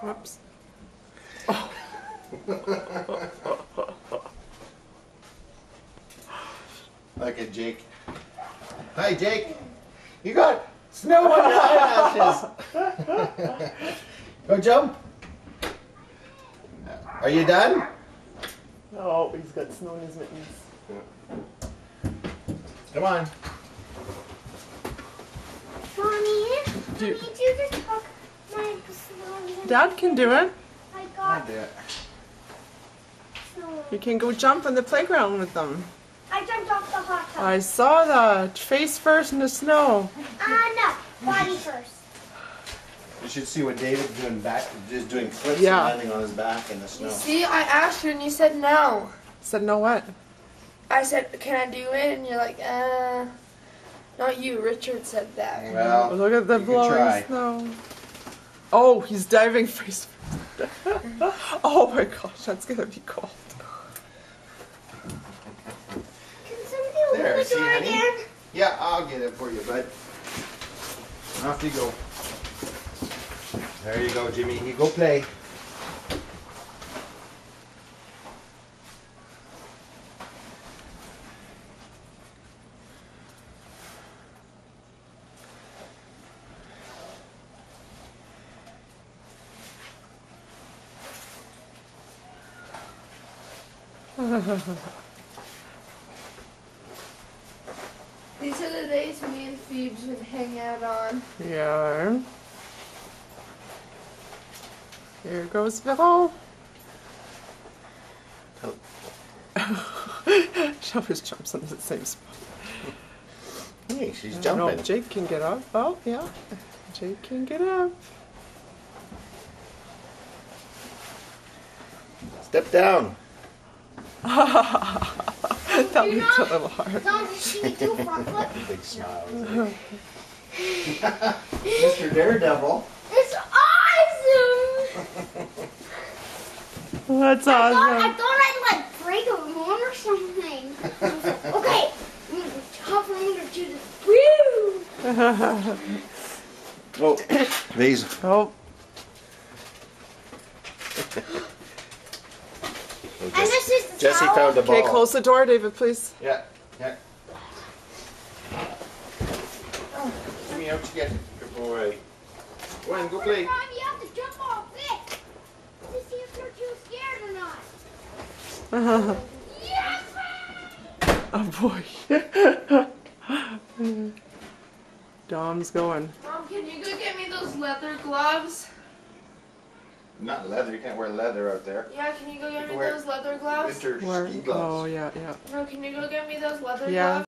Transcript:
Whoops. Look at Jake. Hi, Jake. You got snow on your eyelashes. Go jump. Are you done? Oh, he's got snow in his mittens. Come on. Mommy, Do- need you to tuck my snow. Dad can do it. I I'll got do it. snow. You can go jump on the playground with them. I jumped off the hot tub. I saw that. Face first in the snow. No, body first. You should see what David's doing back, just doing flips Yeah. and landing on his back in the snow. See, I asked you and you said no. Said no what? I said, can I do it? And you're like, Not you, Richard said that. Well, Look at the you can blowing try. snow. Oh, he's diving face first. Oh my gosh, that's gonna be cold. Can somebody open There, the see, door honey? again? Yeah, I'll get it for you, bud. Off you go. There you go, Jimmy. You go play. These are the days me and Phoebes would hang out on. Yeah. Here goes Bill. She always jumps on the same spot. Hey, she's I don't know if jumping. Jake can get up. Oh, yeah. Jake can get up. Step down. That You looked a know- little hard. Don't she do front flip? Big smile. Mr. Daredevil. It's awesome! That's I awesome. thought I'd like break a bone or something. I was like, okay, I'm gonna hop from under to the woo! Oh, these. Oh, And this is the Jesse towel. found a ball. okay, close the door, David, please. Yeah, yeah. Give me out, you get. Good boy. Go on, go play. Mom, you have to jump off it to see if you're too scared or not. Yes! Oh boy. Dom's going. Mom, can you go get me those leather gloves? Not leather. You can't wear leather out there. Yeah, can you go get me Wear- those leather gloves? Winter Where? ski gloves. Oh, yeah, yeah. No, can you go get me those leather Yeah. gloves?